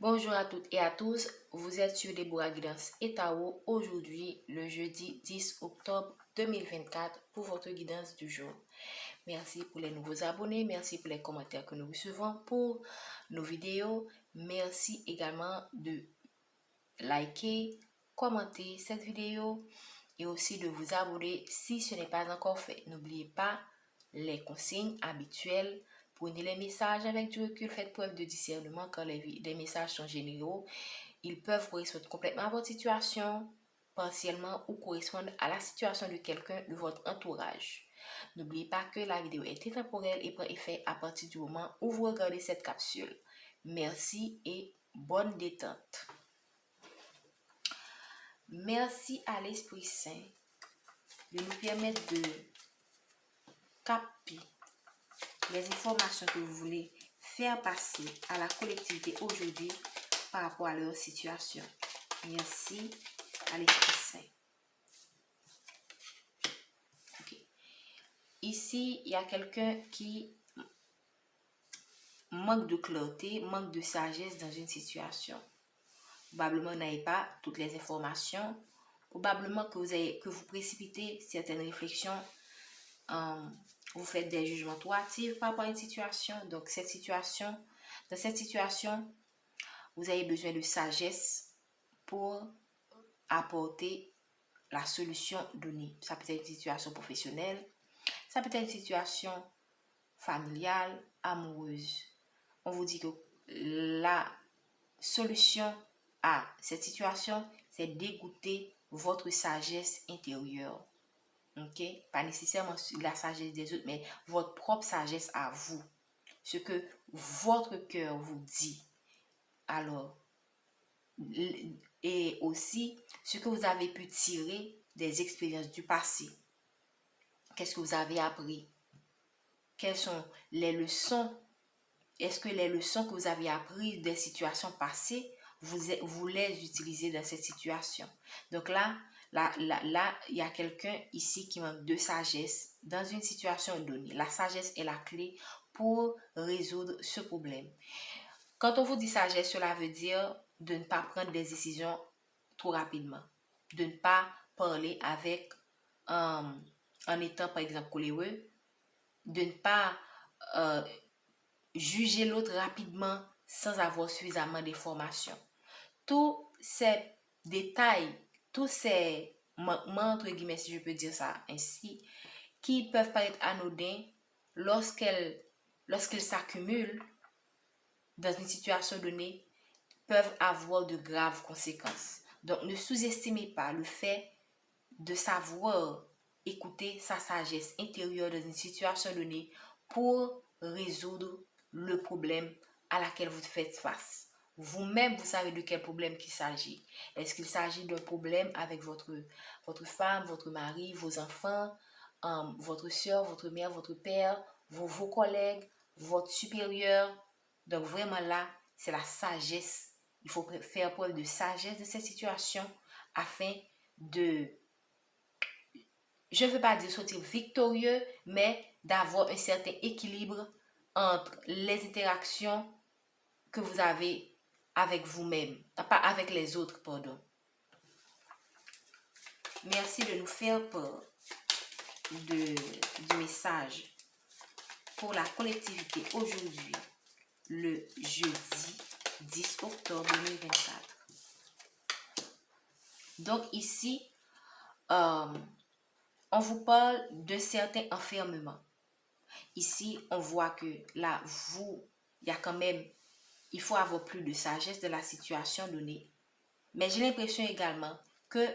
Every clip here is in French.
Bonjour à toutes et à tous, vous êtes sur Deborah Guidance et Tao, aujourd'hui le jeudi 10 octobre 2024 pour votre guidance du jour. Merci pour les nouveaux abonnés, merci pour les commentaires que nous recevons pour nos vidéos. Merci également de liker, commenter cette vidéo et aussi de vous abonner si ce n'est pas encore fait. N'oubliez pas les consignes habituelles. Prenez les messages avec du recul, faites preuve de discernement quand les messages sont généraux. Ils peuvent correspondre complètement à votre situation, partiellement ou correspondre à la situation de quelqu'un de votre entourage. N'oubliez pas que la vidéo est intemporelle et prend effet à partir du moment où vous regardez cette capsule. Merci et bonne détente. Merci à l'Esprit Saint de nous permettre de capter les informations que vous voulez faire passer à la collectivité aujourd'hui par rapport à leur situation. Merci à l'Esprit Saint. Okay. Ici, il y a quelqu'un qui manque de clarté, manque de sagesse dans une situation. Probablement, vous n'avez pas toutes les informations. Probablement que vous précipitez certaines réflexions. Vous faites des jugements trop hâtifs par rapport à une situation. Donc, dans cette situation, vous avez besoin de sagesse pour apporter la solution donnée. Ça peut être une situation professionnelle, ça peut être une situation familiale, amoureuse. On vous dit que la solution à cette situation, c'est d'écouter votre sagesse intérieure. Ok? Pas nécessairement la sagesse des autres, mais votre propre sagesse à vous. Ce que votre cœur vous dit. Alors, et aussi ce que vous avez pu tirer des expériences du passé. Qu'est-ce que vous avez appris? Quelles sont les leçons? Est-ce que les leçons que vous avez apprises des situations passées, vous les utilisez dans cette situation? Donc là, il y a quelqu'un ici qui manque de sagesse dans une situation donnée. La sagesse est la clé pour résoudre ce problème. Quand on vous dit sagesse, cela veut dire de ne pas prendre des décisions trop rapidement, de ne pas parler avec en étant par exemple coléreux, de ne pas juger l'autre rapidement sans avoir suffisamment d'informations. Tous ces détails, tous ces manquements, entre guillemets, si je peux dire ça ainsi, qui peuvent paraître anodins lorsqu'ils s'accumulent dans une situation donnée, peuvent avoir de graves conséquences. Donc, ne sous-estimez pas le fait de savoir écouter sa sagesse intérieure dans une situation donnée pour résoudre le problème à laquelle vous faites face. Vous-même, vous savez de quel problème il s'agit. Est-ce qu'il s'agit d'un problème avec votre femme, votre mari, vos enfants, votre soeur, votre mère, votre père, vos collègues, votre supérieur? Donc vraiment là, c'est la sagesse. Il faut faire preuve de sagesse de cette situation afin de, je ne veux pas dire sortir victorieux, mais d'avoir un certain équilibre entre les interactions que vous avez avec vous-même, pas avec les autres, pardon. Merci de nous faire part du message pour la collectivité aujourd'hui, le jeudi 10 octobre 2024. Donc ici, on vous parle de certains enfermements. Ici, on voit que là, il y a quand même, il faut avoir plus de sagesse de la situation donnée. Mais j'ai l'impression également que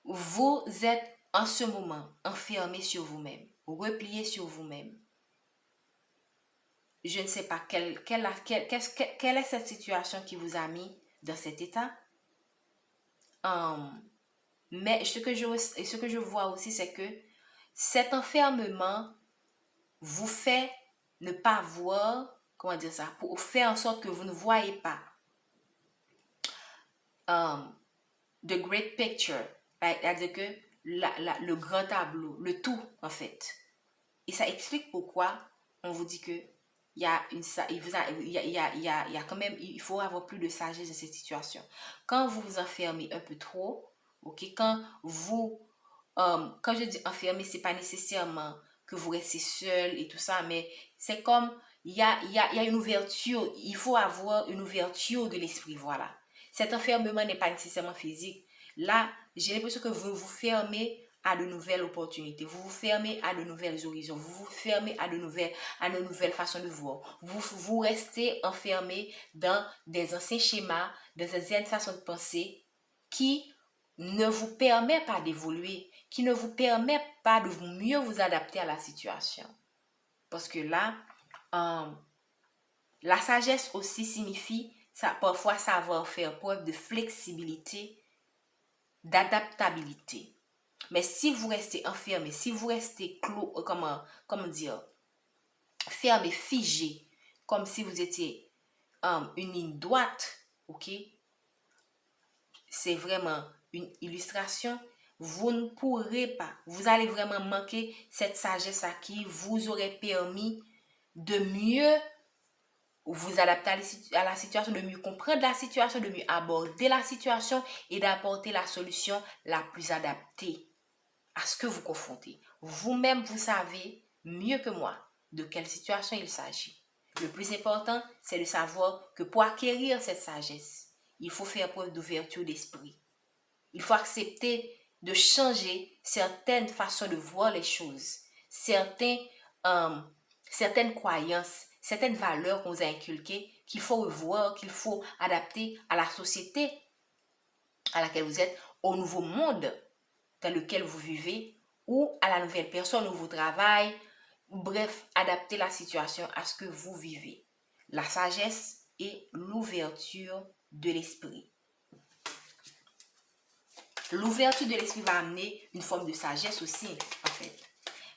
vous êtes en ce moment enfermé sur vous-même, replié sur vous-même. Je ne sais pas quelle est cette situation qui vous a mis dans cet état. Mais ce que je vois aussi, c'est que cet enfermement vous fait ne pas voir, comment dire ça, pour faire en sorte que vous ne voyez pas the great picture, c'est-à-dire que le grand tableau, le tout en fait. Et ça explique pourquoi on vous dit que il y a une, il y a quand même, il faut avoir plus de sagesse dans cette situation. Quand vous vous enfermez un peu trop, ok, quand je dis enfermer, c'est pas nécessairement que vous restez seul et tout ça, mais c'est comme, il y a une ouverture, il faut avoir une ouverture de l'esprit, voilà. Cet enfermement n'est pas nécessairement physique. Là, j'ai l'impression que vous vous fermez à de nouvelles opportunités, vous vous fermez à de nouvelles horizons, vous vous fermez à de nouvelles façons de voir. Vous restez enfermé dans des anciens schémas, dans des anciennes façons de penser qui ne vous permet pas d'évoluer, qui ne vous permet pas de mieux vous adapter à la situation. Parce que là, la sagesse aussi signifie parfois savoir faire preuve de flexibilité, d'adaptabilité. Mais si vous restez enfermé, si vous restez clos, comment dire, fermé, figé, comme si vous étiez une ligne droite, ok, c'est vraiment une illustration. Vous ne pourrez pas, vous allez vraiment manquer cette sagesse à qui vous aurait permis de mieux vous adapter à la situation, de mieux comprendre la situation, de mieux aborder la situation et d'apporter la solution la plus adaptée à ce que vous confrontez. Vous-même, vous savez mieux que moi de quelle situation il s'agit. Le plus important, c'est de savoir que pour acquérir cette sagesse, il faut faire preuve d'ouverture d'esprit. Il faut accepter de changer certaines façons de voir les choses, certaines croyances, certaines valeurs qu'on vous a inculquées, qu'il faut revoir, qu'il faut adapter à la société à laquelle vous êtes, au nouveau monde dans lequel vous vivez, ou à la nouvelle personne où vous travaillez. Bref, adapter la situation à ce que vous vivez. La sagesse et l'ouverture de l'esprit. L'ouverture de l'esprit va amener une forme de sagesse aussi, en fait.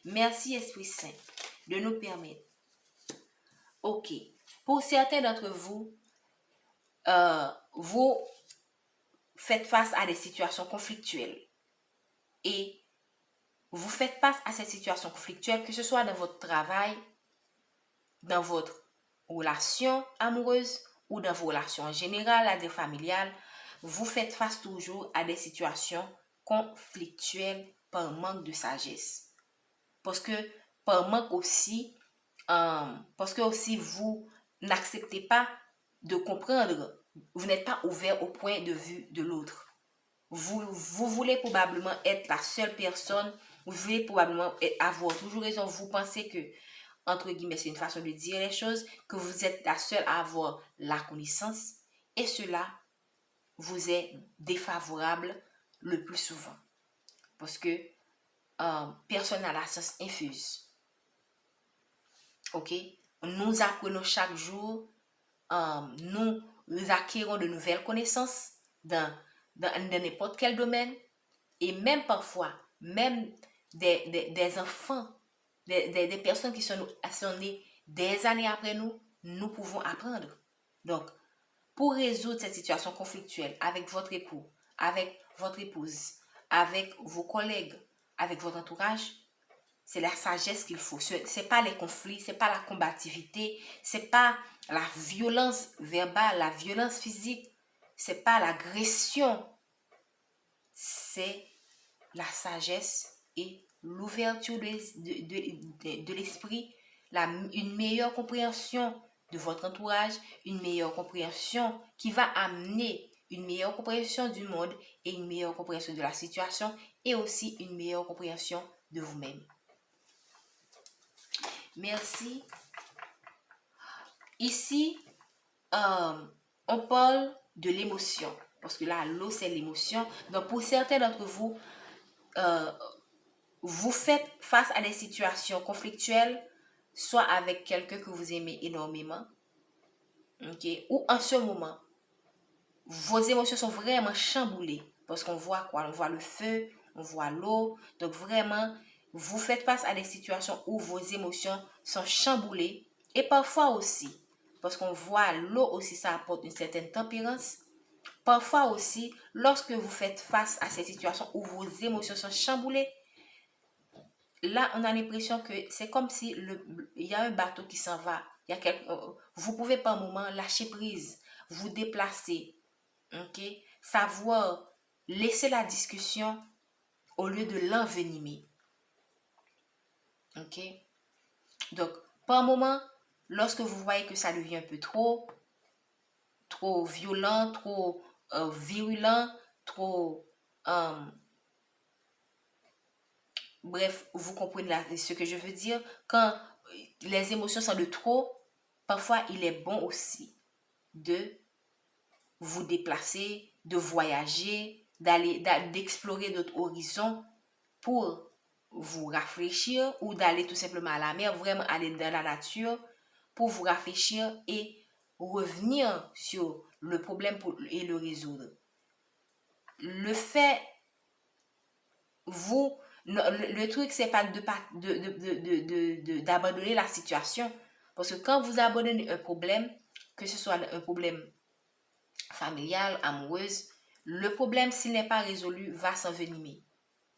Merci, Esprit Saint, de nous permettre. Ok. Pour certains d'entre vous, vous faites face à des situations conflictuelles. Et vous faites face à cette situation conflictuelle, que ce soit dans votre travail, dans votre relation amoureuse ou dans vos relations en général, à des familiales, vous faites face toujours à des situations conflictuelles par manque de sagesse. Parce que par manque aussi, parce que aussi vous n'acceptez pas de comprendre, vous n'êtes pas ouvert au point de vue de l'autre. Vous voulez probablement être la seule personne, vous voulez probablement avoir toujours raison, vous pensez que, entre guillemets, c'est une façon de dire les choses, que vous êtes la seule à avoir la connaissance, et cela vous est défavorable le plus souvent. Parce que personne n'a la science infuse. Ok? Nous apprenons chaque jour, nous acquérons de nouvelles connaissances dans n'importe quel domaine, et même parfois, même des enfants, des personnes qui sont nées des années après nous, nous pouvons apprendre. Donc, pour résoudre cette situation conflictuelle avec votre époux, avec votre épouse, avec vos collègues, avec votre entourage, c'est la sagesse qu'il faut. C'est pas les conflits, c'est pas la combativité, c'est pas la violence verbale, la violence physique, c'est pas l'agression. C'est la sagesse et l'ouverture de l'esprit, une meilleure compréhension de votre entourage, une meilleure compréhension qui va amener une meilleure compréhension du monde et une meilleure compréhension de la situation et aussi une meilleure compréhension de vous-même. Merci. Ici, on parle de l'émotion. Parce que là, l'eau, c'est l'émotion. Donc, pour certains d'entre vous, vous faites face à des situations conflictuelles, soit avec quelqu'un que vous aimez énormément, okay, ou en ce moment, vos émotions sont vraiment chamboulées. Parce qu'on voit quoi? On voit le feu, on voit l'eau. Donc, vraiment, vous faites face à des situations où vos émotions sont chamboulées. Et parfois aussi, parce qu'on voit l'eau aussi, ça apporte une certaine tempérance. Parfois aussi, lorsque vous faites face à ces situations où vos émotions sont chamboulées, là, on a l'impression que c'est comme si il y a un bateau qui s'en va. Vous pouvez par moment lâcher prise, vous déplacer, ok? Savoir laisser la discussion au lieu de l'envenimer, ok? Donc, par moment, lorsque vous voyez que ça devient un peu trop violent, trop virulent, trop... euh, bref, vous comprenez ce que je veux dire. Quand les émotions sont de trop, parfois il est bon aussi de vous déplacer, de voyager, d'explorer d'autres horizons pour vous rafraîchir ou d'aller tout simplement à la mer, vraiment aller dans la nature pour vous rafraîchir et revenir sur le problème et le résoudre. Le fait, le truc, c'est pas d'abandonner la situation. Parce que quand vous abandonnez un problème, que ce soit un problème familial, amoureuse, le problème, s'il n'est pas résolu, va s'envenimer.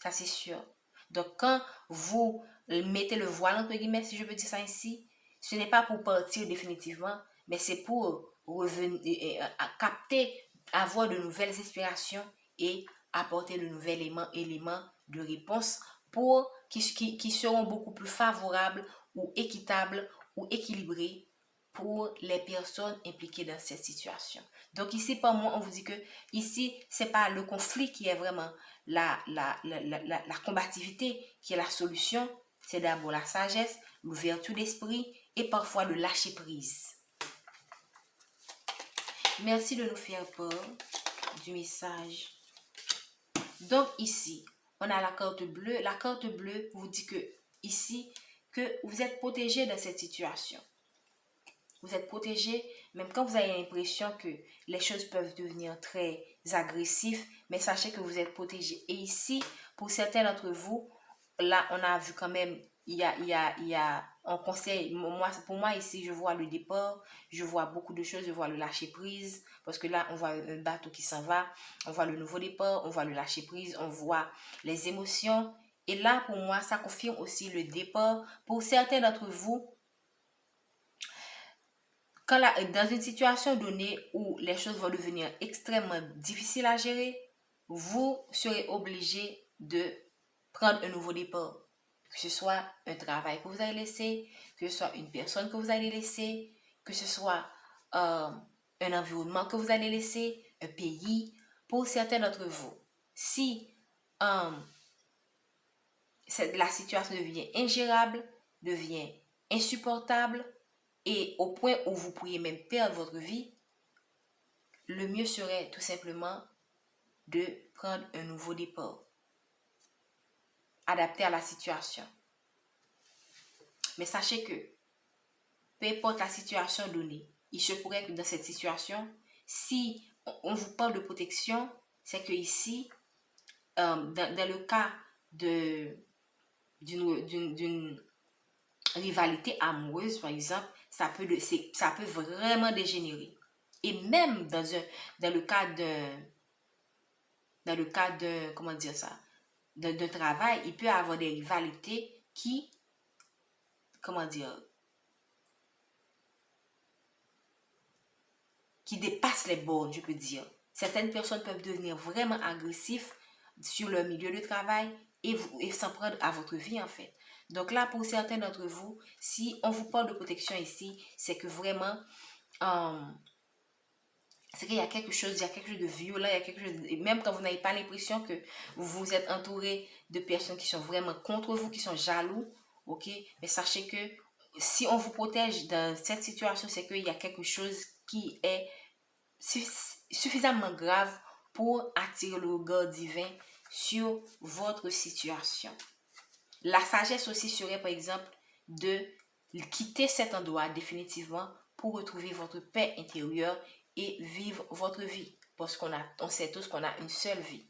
Ça, c'est sûr. Donc, quand vous mettez le voile, entre guillemets, si je peux dire ça ainsi, ce n'est pas pour partir définitivement, mais c'est pour revenir, capter, avoir de nouvelles inspirations et apporter de nouveaux éléments de réponse pour qui seront beaucoup plus favorables ou équitables ou équilibrés pour les personnes impliquées dans cette situation. Donc ici, par moi, on vous dit que ici, c'est pas le conflit qui est vraiment la combativité qui est la solution. C'est d'abord la sagesse, l'ouverture d'esprit et parfois le lâcher prise. Merci de nous faire part du message. Donc ici, on a la carte bleue. La carte bleue vous dit que ici, que vous êtes protégé dans cette situation. Vous êtes protégé, même quand vous avez l'impression que les choses peuvent devenir très agressives, mais sachez que vous êtes protégé. Et ici, pour certains d'entre vous, là, on a vu quand même, il y a un conseil. Pour moi, ici, je vois le départ, je vois beaucoup de choses, je vois le lâcher prise, parce que là, on voit un bateau qui s'en va, on voit le nouveau départ, on voit le lâcher prise, on voit les émotions. Et là, pour moi, ça confirme aussi le départ. Pour certains d'entre vous, dans une situation donnée où les choses vont devenir extrêmement difficiles à gérer, vous serez obligé de prendre un nouveau départ. Que ce soit un travail que vous allez laisser, que ce soit une personne que vous allez laisser, que ce soit un environnement que vous allez laisser, un pays. Pour certains d'entre vous, si la situation devient ingérable, devient insupportable, et au point où vous pourriez même perdre votre vie, le mieux serait tout simplement de prendre un nouveau départ, adapté à la situation. Mais sachez que, peu importe la situation donnée, il se pourrait que dans cette situation, si on vous parle de protection, c'est que ici, dans le cas d'une rivalité amoureuse, par exemple, ça peut vraiment dégénérer. Et même dans le cas d'un, comment dire ça, d'un travail, il peut y avoir des rivalités qui, comment dire, qui dépassent les bornes, je peux dire. Certaines personnes peuvent devenir vraiment agressifs sur leur milieu de travail et s'en prendre à votre vie, en fait. Donc là, pour certains d'entre vous, si on vous parle de protection ici, c'est que vraiment, c'est qu'il y a quelque chose de violent, il y a quelque chose même quand vous n'avez pas l'impression que vous êtes entouré de personnes qui sont vraiment contre vous, qui sont jaloux, ok? Mais sachez que si on vous protège dans cette situation, c'est qu'il y a quelque chose qui est suffisamment grave pour attirer le regard divin sur votre situation. La sagesse aussi serait, par exemple, de quitter cet endroit définitivement pour retrouver votre paix intérieure et vivre votre vie. Parce on sait tous qu'on a une seule vie.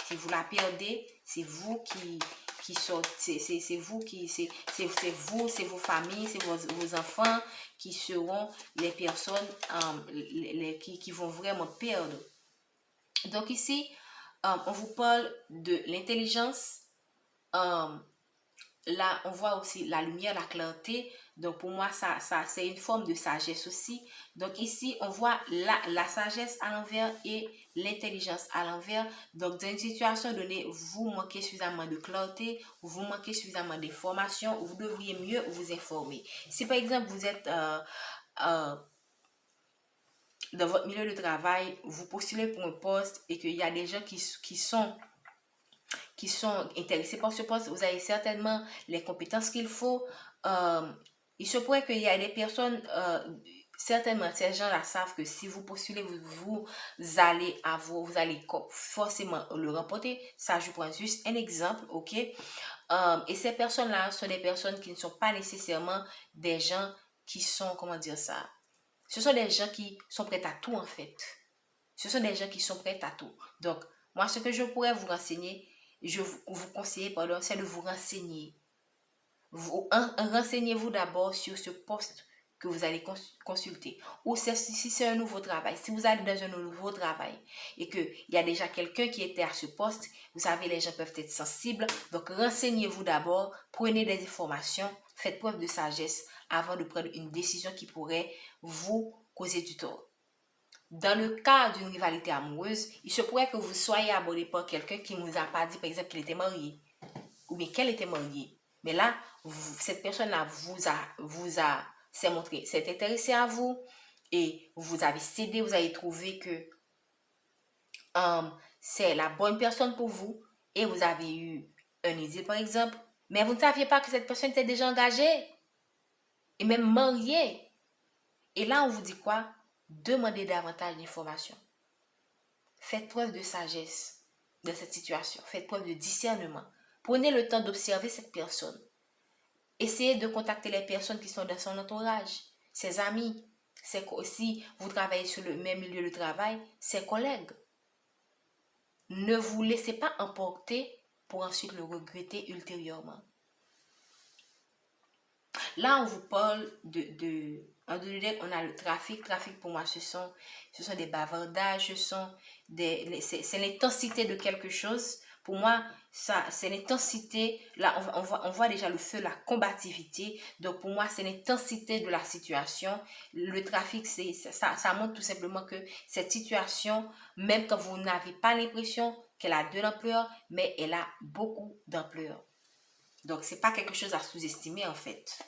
Si vous la perdez, c'est vous qui sortez, c'est vous, c'est vos familles, c'est vos enfants qui seront les personnes qui vont vraiment perdre. Donc ici, on vous parle de l'intelligence, là, on voit aussi la lumière, la clarté. Donc, pour moi, ça c'est une forme de sagesse aussi. Donc, ici, on voit la sagesse à l'envers et l'intelligence à l'envers. Donc, dans une situation donnée, vous manquez suffisamment de clarté, vous manquez suffisamment d'informations, vous devriez mieux vous informer. Si, par exemple, vous êtes euh, dans votre milieu de travail, vous postulez pour un poste et qu'il y a des gens qui sont intéressés par ce poste, vous avez certainement les compétences qu'il faut. Euh, il se pourrait qu'il y ait des personnes, certainement, ces gens-là savent que si vous postulez, vous allez avoir, vous allez forcément le remporter. Ça, je prends juste un exemple, ok? Et ces personnes-là sont des personnes qui ne sont pas nécessairement des gens qui sont, comment dire ça? Ce sont des gens qui sont prêts à tout, en fait. Ce sont des gens qui sont prêts à tout. Donc, moi, ce que je pourrais vous renseigner, vous conseiller, pardon, c'est de vous renseigner. Renseignez-vous d'abord sur ce poste que vous allez consulter. Ou si c'est un nouveau travail, si vous allez dans un nouveau travail et qu'il y a déjà quelqu'un qui était à ce poste, vous savez, les gens peuvent être sensibles. Donc, renseignez-vous d'abord, prenez des informations, faites preuve de sagesse avant de prendre une décision qui pourrait vous causer du tort. Dans le cas d'une rivalité amoureuse, il se pourrait que vous soyez abordé par quelqu'un qui ne vous a pas dit, par exemple, qu'il était marié ou bien qu'elle était mariée. Mais là, cette personne-là s'est intéressée à vous et vous avez cédé, vous avez trouvé que c'est la bonne personne pour vous et vous avez eu un idée, par exemple, mais vous ne saviez pas que cette personne était déjà engagée et même mariée. Et là, on vous dit quoi? Demandez davantage d'informations. Faites preuve de sagesse dans cette situation. Faites preuve de discernement. Prenez le temps d'observer cette personne. Essayez de contacter les personnes qui sont dans son entourage, ses amis, si vous travaillez sur le même milieu de travail, ses collègues. Ne vous laissez pas emporter pour ensuite le regretter ultérieurement. Là, on vous parle on a le trafic. Trafic, pour moi, ce sont des bavardages, c'est l'intensité de quelque chose. Pour moi, ça, c'est l'intensité. Là, on voit déjà le feu, la combativité. Donc, pour moi, c'est l'intensité de la situation. Le trafic, ça montre tout simplement que cette situation, même quand vous n'avez pas l'impression qu'elle a de l'ampleur, mais elle a beaucoup d'ampleur. Donc, c'est pas quelque chose à sous-estimer, en fait.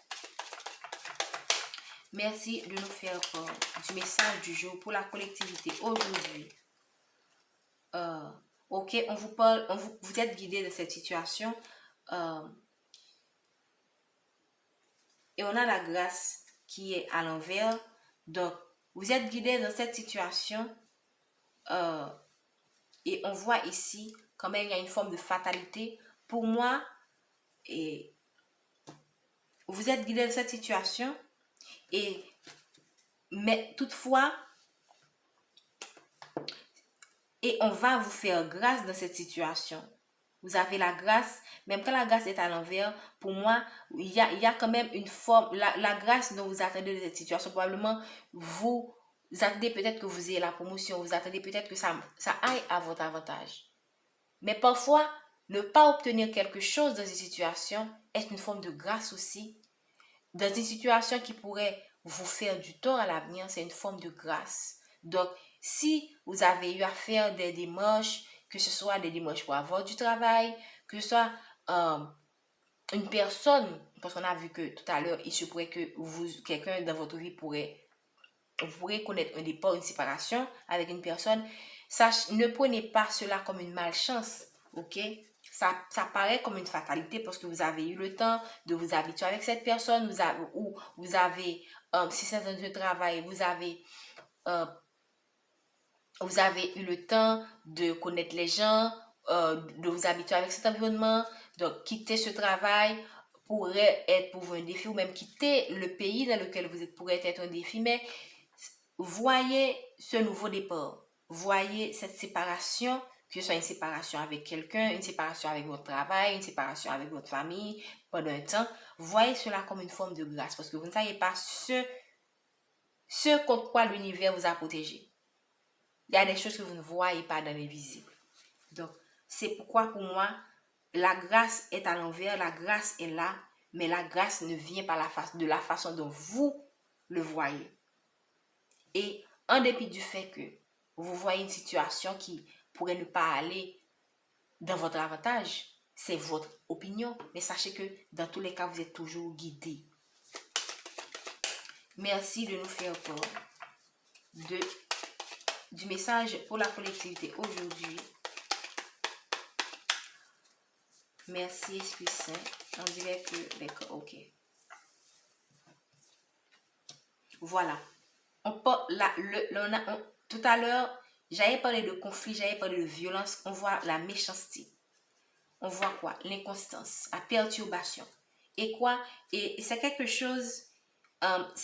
Merci de nous faire part du message du jour pour la collectivité aujourd'hui. Ok, on vous parle, vous êtes guidé de cette situation et on a la grâce qui est à l'envers. Donc, vous êtes guidé dans cette situation et on voit ici quand même il y a une forme de fatalité. Pour moi, et vous êtes guidé dans cette situation mais toutefois, et on va vous faire grâce dans cette situation. Vous avez la grâce, même quand la grâce est à l'envers, pour moi, il y a quand même une forme, la grâce dont vous attendez de cette situation, probablement, vous attendez peut-être que vous ayez la promotion, vous attendez peut-être que ça aille à votre avantage. Mais parfois, ne pas obtenir quelque chose dans une situation est une forme de grâce aussi. Dans une situation qui pourrait vous faire du tort à l'avenir, c'est une forme de grâce. Donc, si vous avez eu à faire des démarches, que ce soit des démarches pour avoir du travail, que ce soit une personne, parce qu'on a vu que tout à l'heure, il se pourrait que quelqu'un dans votre vie vous pourrez connaître un départ, une séparation avec une personne. Ne prenez pas cela comme une malchance, ok? Ça paraît comme une fatalité parce que vous avez eu le temps de vous habituer avec cette personne, si c'est dans un travail, vous avez eu le temps de connaître les gens, de vous habituer avec cet environnement. Donc, quitter ce travail pourrait être pour vous un défi, ou même quitter le pays dans lequel vous êtes pourrait être un défi. Mais voyez ce nouveau départ. Voyez cette séparation, que ce soit une séparation avec quelqu'un, une séparation avec votre travail, une séparation avec votre famille pendant un temps. Voyez cela comme une forme de grâce parce que vous ne savez pas ce contre quoi l'univers vous a protégé. Il y a des choses que vous ne voyez pas dans l'invisible. Donc, c'est pourquoi pour moi, la grâce est à l'envers, la grâce est là, mais la grâce ne vient pas de la façon dont vous le voyez. Et en dépit du fait que vous voyez une situation qui pourrait ne pas aller dans votre avantage, c'est votre opinion, mais sachez que dans tous les cas, vous êtes toujours guidé. Merci de nous faire part du message pour la collectivité aujourd'hui. Merci, Esprit Saint. On dirait que, d'accord, ok. Voilà. Tout à l'heure, j'avais parlé de conflit, j'avais parlé de violence. On voit la méchanceté. On voit quoi? L'inconstance, la perturbation. Et quoi? Et c'est quelque chose,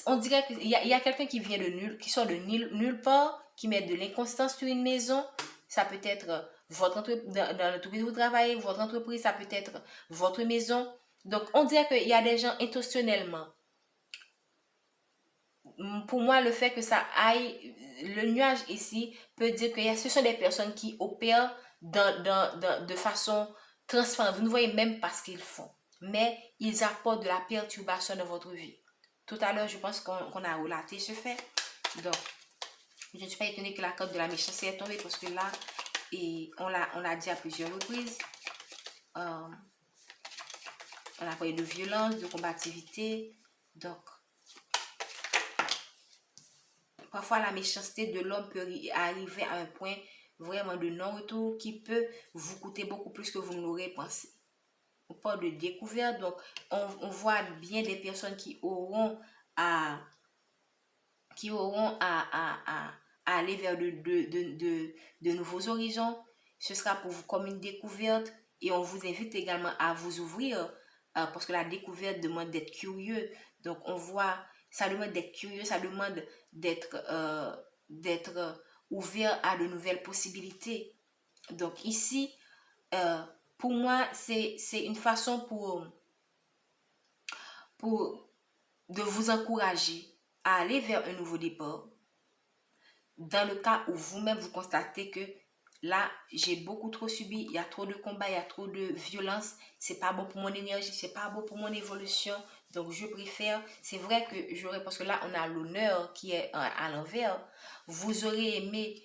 on dirait qu'il y a quelqu'un qui vient de qui sort de nulle part, qui met de l'inconstance sur une maison. Ça peut être votre entreprise, dans l'entreprise où vous travaillez, votre entreprise, ça peut être votre maison. Donc, on dirait qu'il y a des gens intentionnellement. Pour moi, le fait que ça aille, le nuage ici peut dire que ce sont des personnes qui opèrent de façon transparente. Vous ne voyez même pas ce qu'ils font, mais ils apportent de la perturbation dans votre vie. Tout à l'heure, je pense qu'on a relaté ce fait. Donc, je ne suis pas étonnée que la carte de la méchanceté est tombée parce que là, et on l'a dit à plusieurs reprises. On a parlé de violence, de combativité. Donc, parfois, la méchanceté de l'homme peut arriver à un point vraiment de non-retour qui peut vous coûter beaucoup plus que vous ne l'aurez pensé. On parle de découverte, donc on voit bien des personnes qui auront à aller vers de nouveaux horizons. Ce sera pour vous comme une découverte et on vous invite également à vous ouvrir parce que la découverte demande d'être curieux. Donc on voit, ça demande d'être curieux, ça demande d'être ouvert à de nouvelles possibilités. Donc ici, pour moi, c'est une façon de vous encourager à aller vers un nouveau départ. Dans le cas où vous-même vous constatez que là, j'ai beaucoup trop subi, il y a trop de combats, il y a trop de violence, c'est pas bon pour mon énergie, c'est pas bon pour mon évolution, donc je préfère, c'est vrai que j'aurais, parce que là, on a l'honneur qui est à l'envers, vous aurez aimé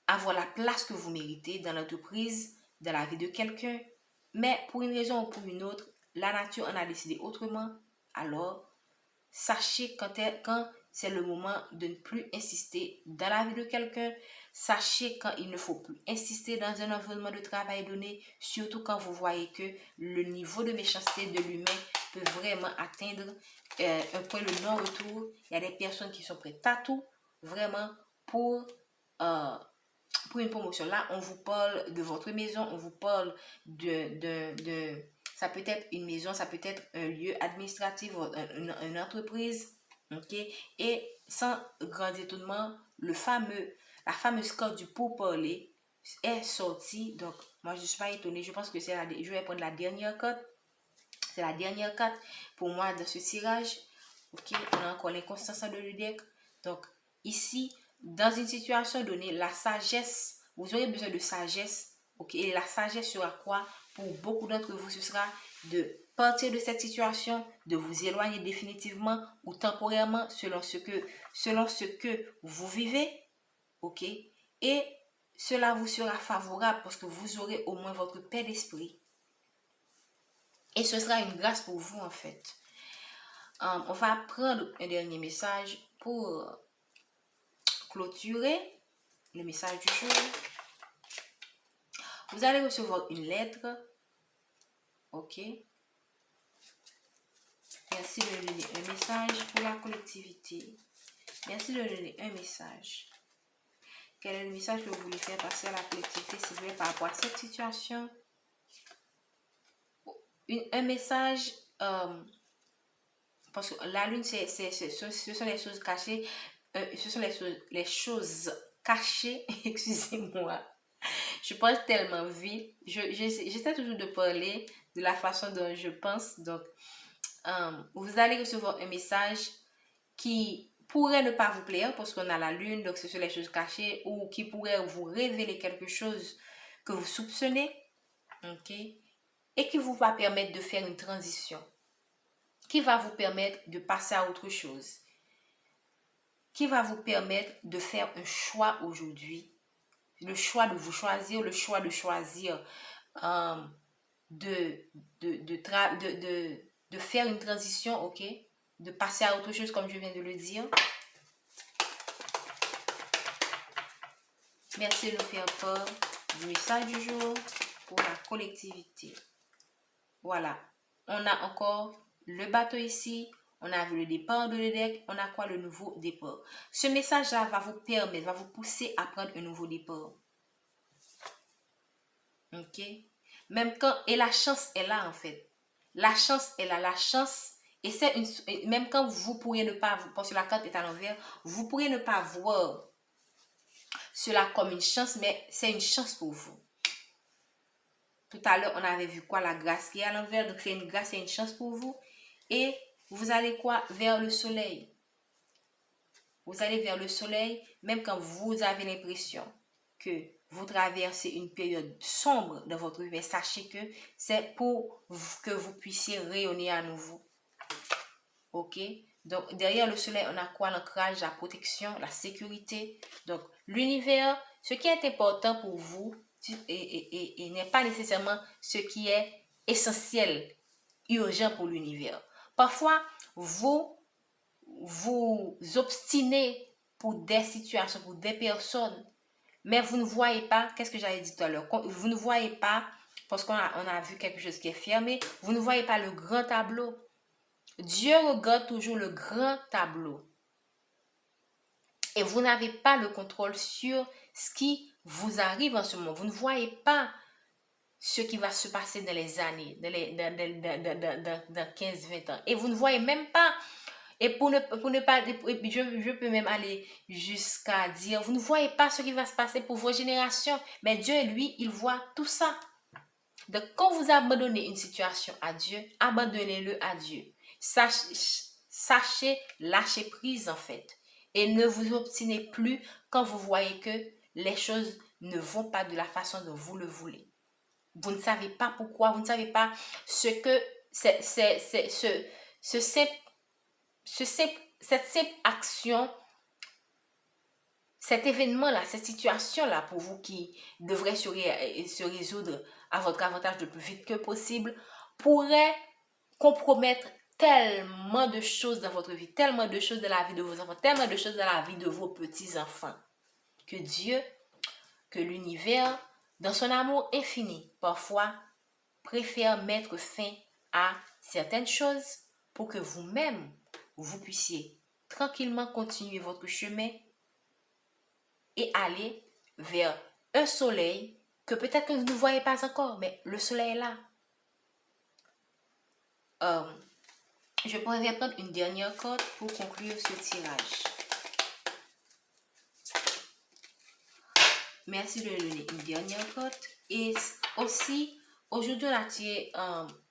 avoir la place que vous méritez dans l'entreprise, dans la vie de quelqu'un, mais pour une raison ou pour une autre, la nature en a décidé autrement, alors sachez quand c'est le moment de ne plus insister dans la vie de quelqu'un. Sachez quand il ne faut plus insister dans un environnement de travail donné, surtout quand vous voyez que le niveau de méchanceté de l'humain peut vraiment atteindre un point de non-retour. Il y a des personnes qui sont prêtes à tout, vraiment, pour une promotion. Là, on vous parle de votre maison, on vous parle ça peut être une maison, ça peut être un lieu administratif, une entreprise, ok? Et sans grand étonnement, la fameuse carte du pourparler est sortie. Donc, moi, je ne suis pas étonnée. Je pense que je vais prendre la dernière carte. C'est la dernière carte pour moi dans ce tirage. Ok? On a encore l'inconstance de le deck. Donc, ici, dans une situation donnée, la sagesse, vous aurez besoin de sagesse. Ok? Et la sagesse sera quoi? Pour beaucoup d'entre vous, ce sera de partir de cette situation, de vous éloigner définitivement ou temporairement selon ce que vous vivez. Ok? Et cela vous sera favorable parce que vous aurez au moins votre paix d'esprit. Et ce sera une grâce pour vous en fait. On va prendre un dernier message pour clôturer le message du jour. Vous allez recevoir une lettre. Ok. Merci de donner un message pour la collectivité. Merci de donner un message. Quel est le message que vous voulez faire passer à la collectivité, s'il vous plaît, par rapport à cette situation? Un message, parce que la lune, ce sont les choses cachées. Ce sont les choses cachées. Excusez-moi. Je pense tellement vite. J'essaie toujours de parler de la façon dont je pense. Donc, vous allez recevoir un message qui pourrait ne pas vous plaire parce qu'on a la lune, donc ce sont les choses cachées, ou qui pourrait vous révéler quelque chose que vous soupçonnez. ok? Et qui vous va permettre de faire une transition, qui va vous permettre de passer à autre chose, qui va vous permettre de faire un choix aujourd'hui, le choix de vous choisir, le choix de choisir euh, de, de faire une transition, ok? De passer à autre chose comme je viens de le dire. Merci de nous faire part du message du jour pour la collectivité. Voilà, on a encore le bateau ici, on a vu le départ de l'EDEC, on a quoi? Le nouveau départ. Ce message-là va vous permettre, va vous pousser à prendre un nouveau départ. Ok? Même quand, et la chance est là en fait. La chance est là, la chance, et c'est une, même quand vous pourriez ne pas, parce que la carte est à l'envers, vous pourriez ne pas voir cela comme une chance, mais c'est une chance pour vous. Tout à l'heure, on avait vu quoi? La grâce qui est à l'envers. Donc, c'est une grâce et une chance pour vous. Et vous allez quoi? Vers le soleil. Vous allez vers le soleil, même quand vous avez l'impression que vous traversez une période sombre dans votre vie. Sachez que c'est pour que vous puissiez rayonner à nouveau. Ok? Donc, derrière le soleil, on a quoi? L'ancrage, la protection, la sécurité. Donc, l'univers, ce qui est important pour vous, et n'est pas nécessairement ce qui est essentiel, urgent pour l'univers. Parfois, vous obstinez pour des situations, pour des personnes, mais vous ne voyez pas, qu'est-ce que j'avais dit tout à l'heure, vous ne voyez pas, parce qu'on a vu quelque chose qui est fermé, vous ne voyez pas le grand tableau. Dieu regarde toujours le grand tableau. Et vous n'avez pas le contrôle sur ce qui vous arrive en ce moment. Vous ne voyez pas ce qui va se passer dans les années, dans 15-20 ans. Et vous ne voyez même pas, et pour ne pas, je peux même aller jusqu'à dire, vous ne voyez pas ce qui va se passer pour vos générations. Mais Dieu, lui, il voit tout ça. Donc, quand vous abandonnez une situation à Dieu, abandonnez-le à Dieu. Sachez lâcher prise en fait. Et ne vous obstinez plus quand vous voyez que les choses ne vont pas de la façon dont vous le voulez. Vous ne savez pas pourquoi, vous ne savez pas ce que cette simple action, cet événement-là, cette situation-là pour vous qui devrait se résoudre à votre avantage le plus vite que possible, pourrait compromettre tellement de choses dans votre vie, tellement de choses dans la vie de vos enfants, tellement de choses dans la vie de vos petits-enfants, que Dieu, que l'univers, dans son amour infini, parfois préfère mettre fin à certaines choses pour que vous-même, vous puissiez tranquillement continuer votre chemin et aller vers un soleil que peut-être que vous ne voyez pas encore, mais le soleil est là. Je pourrais prendre une dernière carte pour conclure ce tirage. Merci de donner une dernière carte. Et aussi, aujourd'hui, on a tiré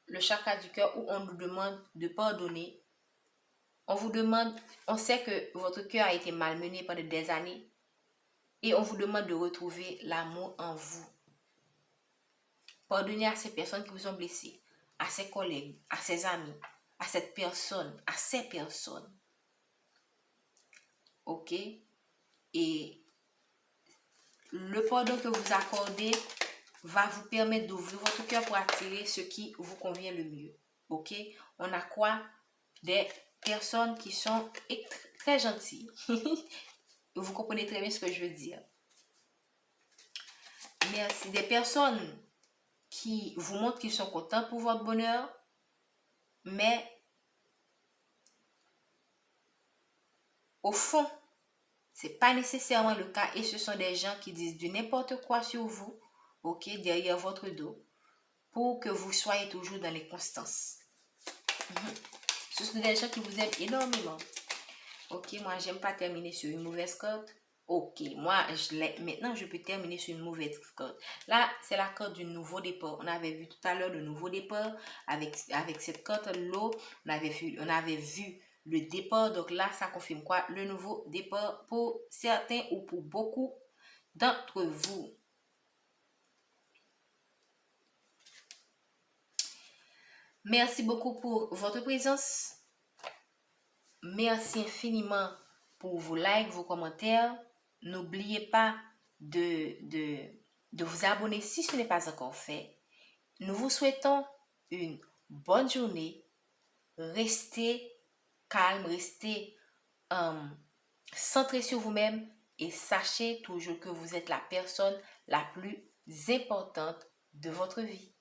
le chakra du cœur où on nous demande de pardonner. On vous demande, on sait que votre cœur a été malmené pendant des années et on vous demande de retrouver l'amour en vous. Pardonnez à ces personnes qui vous ont blessé, à ses collègues, à ses amis, à cette personne, à ces personnes. Ok? Et le pardon que vous accordez va vous permettre d'ouvrir votre cœur pour attirer ce qui vous convient le mieux. Ok? On a quoi? Des personnes qui sont très gentilles. Vous comprenez très bien ce que je veux dire. Merci. Des personnes qui vous montrent qu'ils sont contents pour votre bonheur, mais au fond, c'est pas nécessairement le cas et ce sont des gens qui disent du n'importe quoi sur vous, ok, derrière votre dos, pour que vous soyez toujours dans les constances. Ce sont des gens qui vous aiment énormément. Ok, moi j'aime pas terminer sur une mauvaise carte. Ok, moi maintenant je peux terminer sur une mauvaise carte. Là, c'est la carte du nouveau départ. On avait vu tout à l'heure le nouveau départ avec cette carte l'eau. On avait vu le départ. Donc là, ça confirme quoi? Le nouveau départ pour certains ou pour beaucoup d'entre vous. Merci beaucoup pour votre présence. Merci infiniment pour vos likes, vos commentaires. N'oubliez pas de vous abonner si ce n'est pas encore fait. Nous vous souhaitons une bonne journée. Restez calme, restez centré sur vous-même et sachez toujours que vous êtes la personne la plus importante de votre vie.